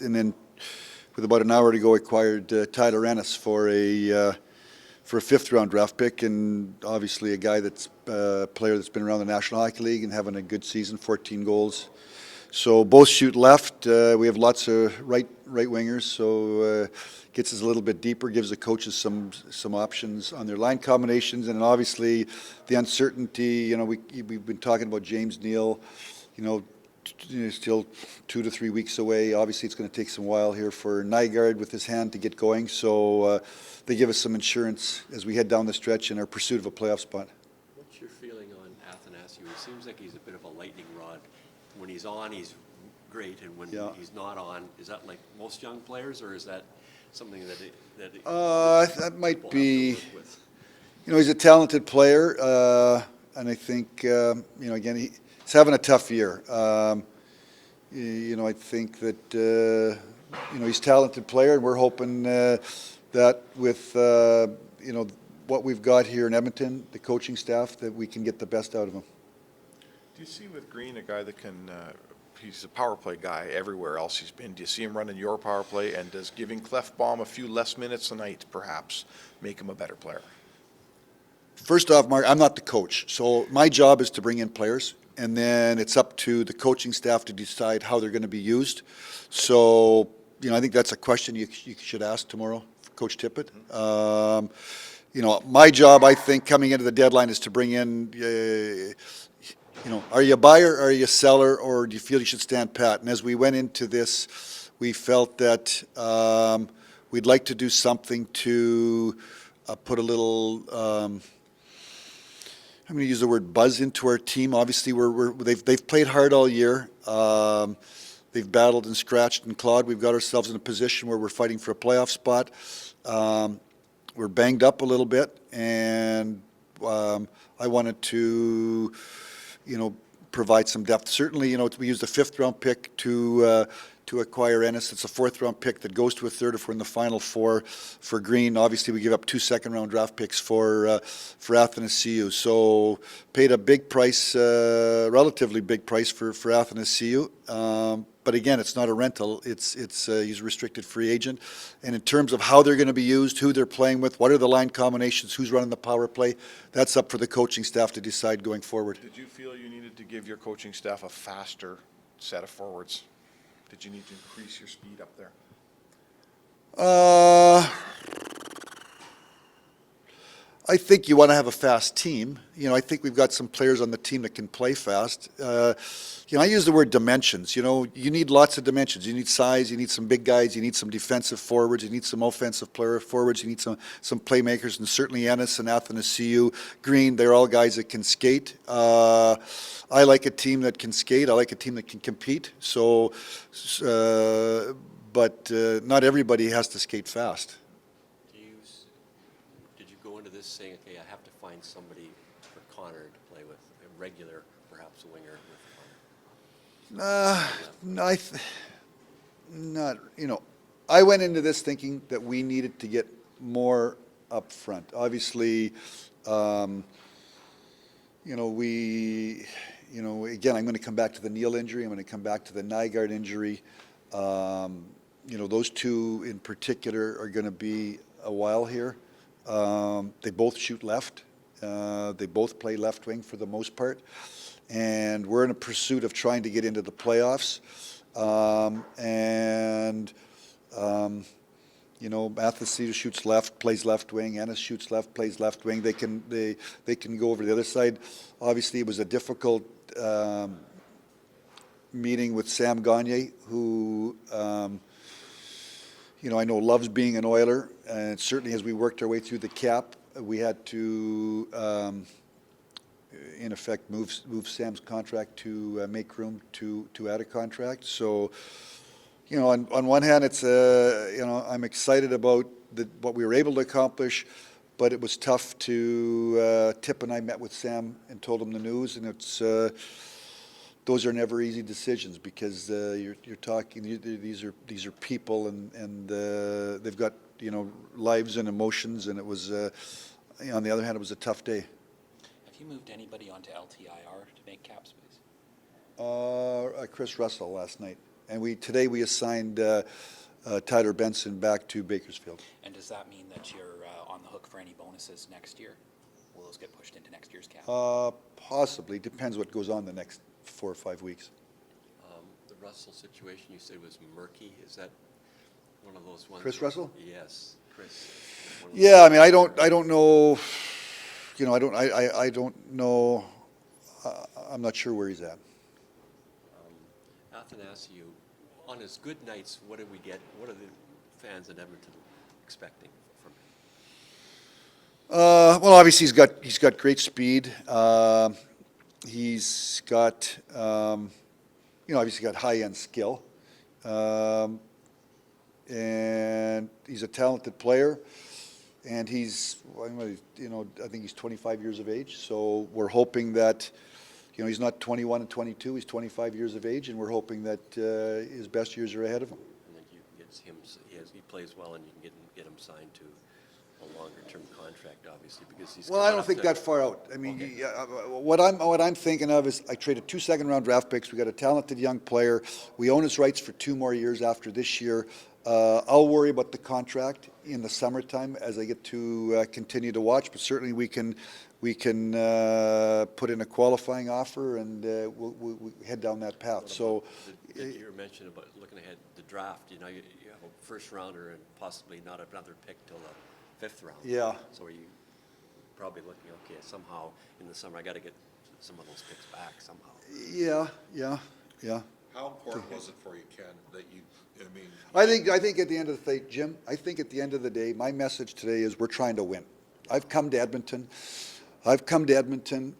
and then with about an hour to go, acquired Tyler Ennis for a fifth-round draft pick, and obviously a guy that's a player that's been around the National Hockey League and having a good season, 14 goals. So both shoot left. We have lots of right wingers, so gets us a little bit deeper, gives the coaches some options on their line combinations, and obviously the uncertainty. We've been talking about James Neal. Still 2 to 3 weeks away. Obviously, it's going to take some while here for Nygaard with his hand to get going. So they give us some insurance as we head down the stretch in our pursuit of a playoff spot. What's your feeling on Athanasiou? He seems like he's a bit of a lightning rod. When he's on, he's great, and when he's not on, is that like most young players, or is that something that might be? He's a talented player, and I think again he's having a tough year. I think that he's a talented player, and we're hoping that with what we've got here in Edmonton, the coaching staff, that we can get the best out of him. Do you see with Green a guy that can, he's a power play guy everywhere else he's been. Do you see him running your power play, and does giving Clefbaum a few less minutes a night perhaps make him a better player? First off, Mark, I'm not the coach, so my job is to bring in players, and then it's up to the coaching staff to decide how they're going to be used. So, I think that's a question you should ask tomorrow, Coach Tippett. My job, I think, coming into the deadline is to bring in are you a buyer, are you a seller, or do you feel you should stand pat? And as we went into this, we felt that we'd like to do something to put a little, I'm going to use the word buzz into our team. Obviously, they've played hard all year. They've battled and scratched and clawed. We've got ourselves in a position where we're fighting for a playoff spot. We're banged up a little bit, and I wanted to provide some depth. Certainly, we used a fifth-round pick to acquire Ennis. It's a fourth-round pick that goes to a third if we're in the final four for Green. Obviously, we give up 2 second-round draft picks for Athanasiou. So paid a big price, relatively big price for Athanasiou. But again, it's not a rental. He's a restricted free agent. And in terms of how they're going to be used, who they're playing with, what are the line combinations, who's running the power play, that's up for the coaching staff to decide going forward. Did you feel you needed to give your coaching staff a faster set of forwards? Did you need to increase your speed up there? I think you want to have a fast team. I think we've got some players on the team that can play fast. I use the word dimensions. You need lots of dimensions. You need size. You need some big guys. You need some defensive forwards. You need some offensive player forwards. You need some playmakers, and certainly Ennis and Athanasiou, Green. They're all guys that can skate. I like a team that can skate. I like a team that can compete. So, but not everybody has to skate fast. This saying, okay, I have to find somebody for Connor to play with, a regular, perhaps a winger with Connor? I went into this thinking that we needed to get more up front. Obviously, again, I'm going to come back to the Neal injury. I'm going to come back to the Nygaard injury. Those two in particular are going to be a while here. They both shoot left. They both play left wing for the most part. And we're in a pursuit of trying to get into the playoffs. Athanasiou shoots left, plays left wing. Ennis shoots left, plays left wing. They can go over to the other side. Obviously, it was a difficult meeting with Sam Gagner, who I know loves being an Oiler, and certainly as we worked our way through the cap, we had to, in effect, move Sam's contract to make room to add a contract. So, on one hand, it's I'm excited about what we were able to accomplish, but it was tough to. Tip and I met with Sam and told him the news, and it's. Those are never easy decisions because you're talking. These are people, and they've got lives and emotions. And it was, on the other hand, it was a tough day. Have you moved anybody onto LTIR to make cap space? Chris Russell last night. And today we assigned Tyler Benson back to Bakersfield. And does that mean that you're on the hook for any bonuses next year? Will those get pushed into next year's cap? Possibly, depends what goes on the next 4 or 5 weeks. The Russell situation you said was murky. Is that one of those ones? Chris Russell? Yes, Chris. Yeah, I mean, I don't know, you know, I don't know, I'm not sure where he's at. Athanasiou, on his good nights, what do we get? What are the fans in Edmonton expecting from him? Well, obviously he's got great speed. He's got, obviously got high-end skill. And he's a talented player. And he's, I think he's 25 years of age. So we're hoping that, he's not 21 and 22, he's 25 years of age, and we're hoping that his best years are ahead of him. And then you can get him, he plays well, and you can get him signed to a longer-term contract, obviously, because he's. Well, I don't think that far out. I mean, Okay. what I'm thinking of is I traded 2 second-round draft picks. We got a talented young player. We own his rights for 2 more years after this year. I'll worry about the contract in the summertime as I get to continue to watch, but certainly we can put in a qualifying offer, and we'll head down that path. So You were mentioning about looking ahead the draft. You have a first rounder and possibly not another pick till the 5th round. Yeah. So are you probably looking, okay, somehow in the summer I got to get some of those picks back somehow. yeah. How important was it for you, Ken, that you, I think at the end of the day, Jim, I think at the end of the day, my message today is we're trying to win. I've come to Edmonton,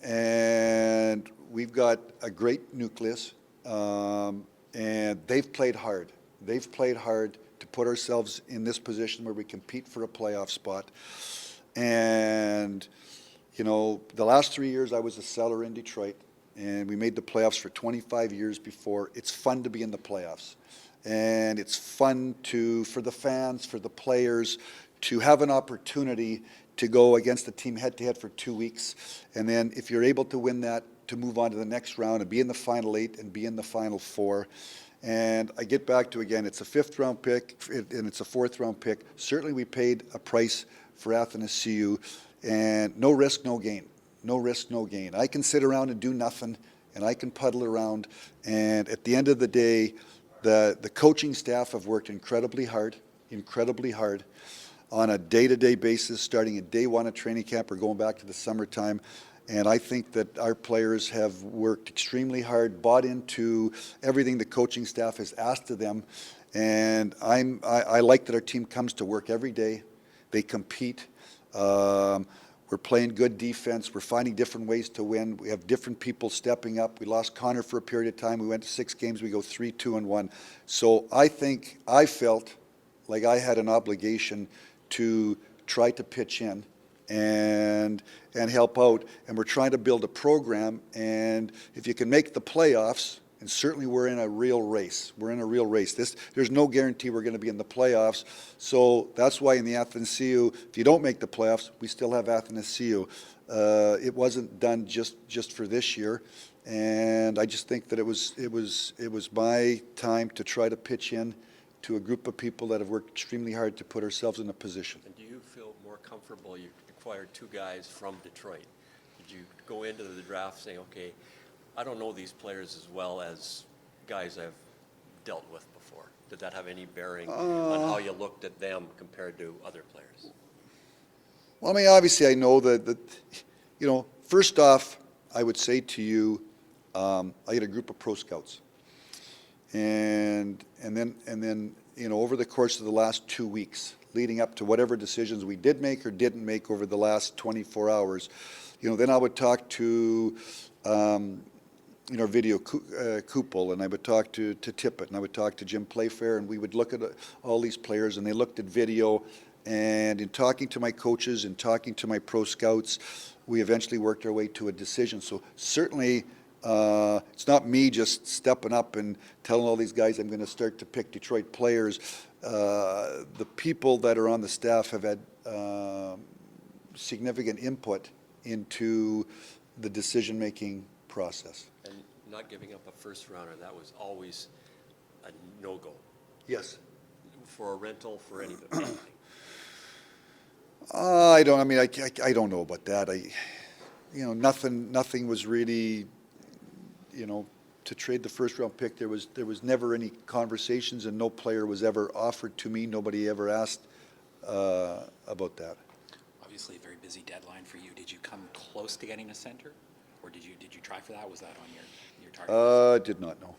and we've got a great nucleus, and they've played hard. They've played hard to put ourselves in this position where we compete for a playoff spot. And, the last 3 years I was a seller in Detroit, and we made the playoffs for 25 years before. It's fun to be in the playoffs. And it's fun for the fans, for the players, to have an opportunity to go against a team head-to-head for 2 weeks. And then if you're able to win that, to move on to the next round and be in the Final 8 and be in the Final 4. And I get back to, again, it's a 5th-round pick and it's a 4th-round pick. Certainly we paid a price for Athanasiou, and no risk, no gain. No risk, no gain. I can sit around and do nothing, and I can puddle around. And at the end of the day, the coaching staff have worked incredibly hard on a day-to-day basis, starting at day 1 of training camp or going back to the summertime. And I think that our players have worked extremely hard, bought into everything the coaching staff has asked of them. And I like that our team comes to work every day. They compete. We're playing good defense. We're finding different ways to win. We have different people stepping up. We lost Connor for a period of time. We went to 6 games. We go 3-2-1. So I felt like I had an obligation to try to pitch in and help out. And we're trying to build a program. And if you can make the playoffs, and certainly we're in a real race. We're in a real race. There's no guarantee we're going to be in the playoffs. So that's why in the Athanasiou, if you don't make the playoffs, we still have Athanasiou. It wasn't done just for this year. And I just think that it was my time to try to pitch in to a group of people that have worked extremely hard to put ourselves in a position. And do you feel more comfortable? You acquired 2 guys from Detroit. Did you go into the draft saying, okay, I don't know these players as well as guys I've dealt with before? Did that have any bearing on how you looked at them compared to other players? Well, I mean, obviously I know that first off, I would say to you, I had a group of pro scouts. And then over the course of the last 2 weeks, leading up to whatever decisions we did make or didn't make over the last 24 hours, then I would talk to video Kupel, and I would talk to Tippett, and I would talk to Jim Playfair, and we would look at all these players, and they looked at video. And in talking to my coaches and talking to my pro scouts, we eventually worked our way to a decision. So certainly, it's not me just stepping up and telling all these guys I'm going to start to pick Detroit players. The people that are on the staff have had significant input into the decision-making process. And not giving up a first rounder, that was always a no-go Yes. for a rental, for anything? I don't, I mean, I don't know about that. Nothing was really, to trade the first round pick, there was never any conversations and no player was ever offered to me. Nobody ever asked about that. Obviously, a very busy deadline for you. Did you come close to getting a center? Or did you try for that? Was that on your target list? Did not know.